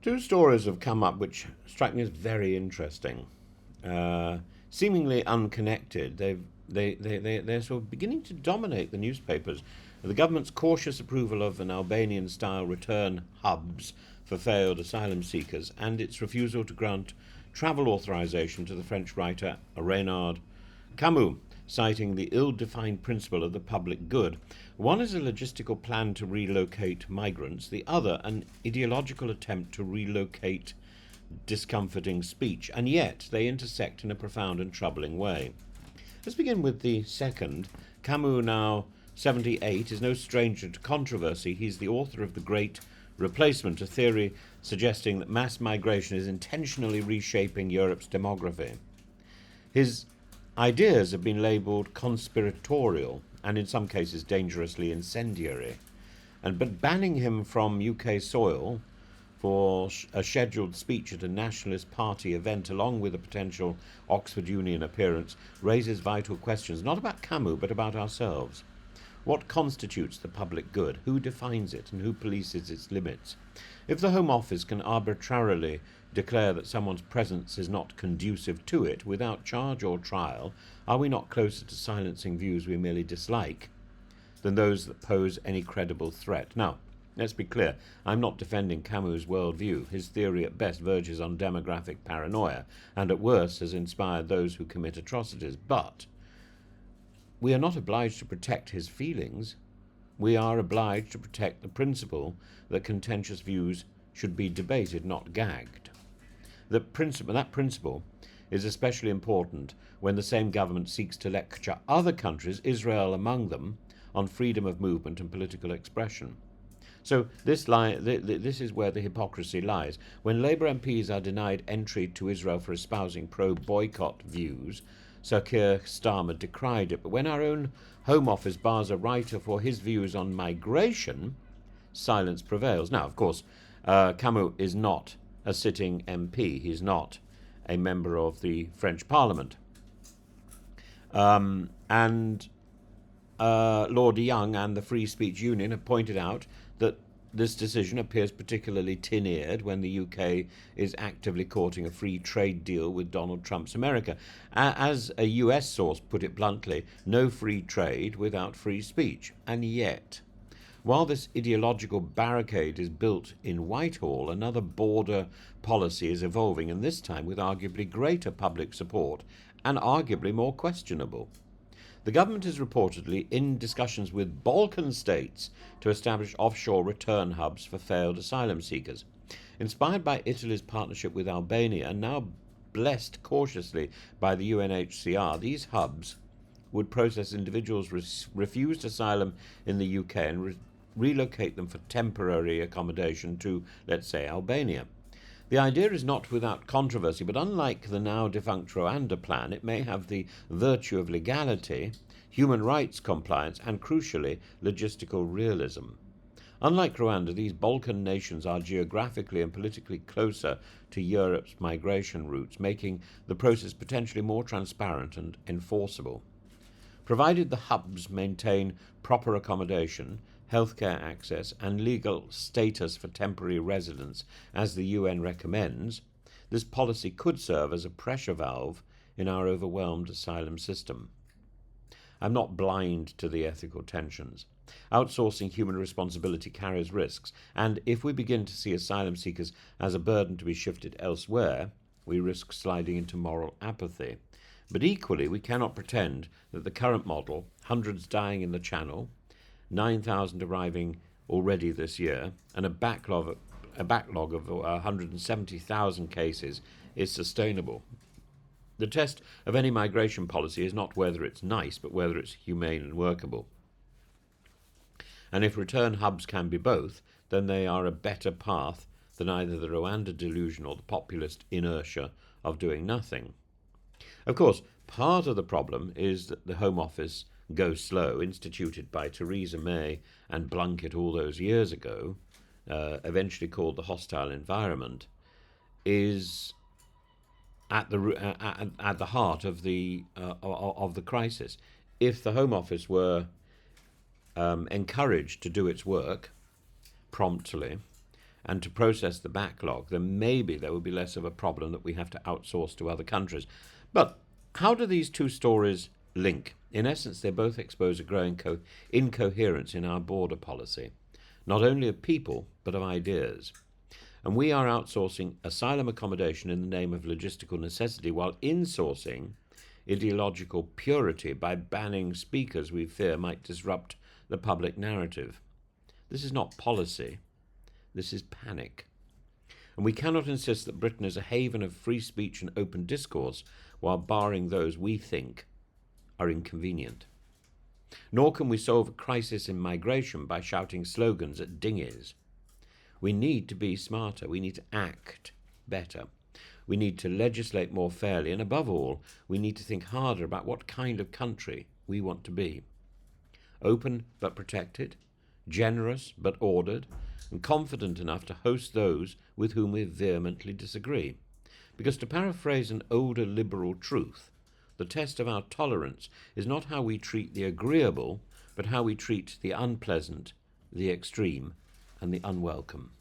Two stories have come up which strike me as very interesting. Seemingly unconnected, they're sort of beginning to dominate the newspapers. The government's cautious approval of an Albanian-style return hubs for failed asylum seekers and its refusal to grant travel authorization to the French writer Renaud Camus, citing the ill-defined principle of the public good. One is a logistical plan to relocate migrants, the other an ideological attempt to relocate discomforting speech, and yet they intersect in a profound and troubling way. Let's begin with the second. Camus, now 78, is no stranger to controversy. He's the author of The Great Replacement, a theory suggesting that mass migration is intentionally reshaping Europe's demography. His ideas have been labelled conspiratorial and in some cases dangerously incendiary. But banning him from UK soil for a scheduled speech at a Nationalist Party event along with a potential Oxford Union appearance raises vital questions, not about Camus but about ourselves. What constitutes the public good? Who defines it and who polices its limits? If the Home Office can arbitrarily declare that someone's presence is not conducive to it without charge or trial, are we not closer to silencing views we merely dislike than those that pose any credible threat? Now, let's be clear, I'm not defending Camus' worldview. His theory at best verges on demographic paranoia and at worst has inspired those who commit atrocities. But we are not obliged to protect his feelings. We are obliged to protect the principle that contentious views should be debated, not gagged. That principle is especially important when the same government seeks to lecture other countries, Israel among them, on freedom of movement and political expression. So this is where the hypocrisy lies. When Labour MPs are denied entry to Israel for espousing pro-boycott views, Sir Keir Starmer decried it. But when our own Home Office bars a writer for his views on migration, silence prevails. Now, of course, Camus is not a sitting MP. He's not a member of the French Parliament. And Lord Young and the Free Speech Union have pointed out that this decision appears particularly tin-eared when the UK is actively courting a free trade deal with Donald Trump's America. As a US source put it bluntly, no free trade without free speech. And yet, while this ideological barricade is built in Whitehall, another border policy is evolving, and this time with arguably greater public support and arguably more questionable. The government is reportedly in discussions with Balkan states to establish offshore return hubs for failed asylum seekers. Inspired by Italy's partnership with Albania and now blessed cautiously by the UNHCR, these hubs would process individuals refused asylum in the UK and relocate them for temporary accommodation to, let's say, Albania. The idea is not without controversy, but unlike the now defunct Rwanda plan, it may have the virtue of legality, human rights compliance, and crucially, logistical realism. Unlike Rwanda, these Balkan nations are geographically and politically closer to Europe's migration routes, making the process potentially more transparent and enforceable. Provided the hubs maintain proper accommodation, healthcare access, and legal status for temporary residents, as the UN recommends, this policy could serve as a pressure valve in our overwhelmed asylum system. I'm not blind to the ethical tensions. Outsourcing human responsibility carries risks, and if we begin to see asylum seekers as a burden to be shifted elsewhere, we risk sliding into moral apathy. But equally, we cannot pretend that the current model, hundreds dying in the Channel, 9,000 arriving already this year, and a backlog of 170,000 cases is sustainable. The test of any migration policy is not whether it's nice, but whether it's humane and workable. And if return hubs can be both, then they are a better path than either the Rwanda delusion or the populist inertia of doing nothing. Of course, part of the problem is that the Home Office go slow, instituted by Theresa May and Blunkett all those years ago, eventually called the hostile environment, is at the heart of the crisis. If the Home Office were encouraged to do its work promptly and to process the backlog, then maybe there would be less of a problem that we have to outsource to other countries. But how do these two stories link? In essence, they both expose a growing incoherence in our border policy, not only of people, but of ideas. And we are outsourcing asylum accommodation in the name of logistical necessity, while insourcing ideological purity by banning speakers we fear might disrupt the public narrative. This is not policy. This is panic. And we cannot insist that Britain is a haven of free speech and open discourse while barring those we think are inconvenient. Nor can we solve a crisis in migration by shouting slogans at dinghies. We need to be smarter. We need to act better. We need to legislate more fairly. And above all, we need to think harder about what kind of country we want to be. Open but protected, generous but ordered, and confident enough to host those with whom we vehemently disagree. Because, to paraphrase an older liberal truth, the test of our tolerance is not how we treat the agreeable, but how we treat the unpleasant, the extreme, and the unwelcome.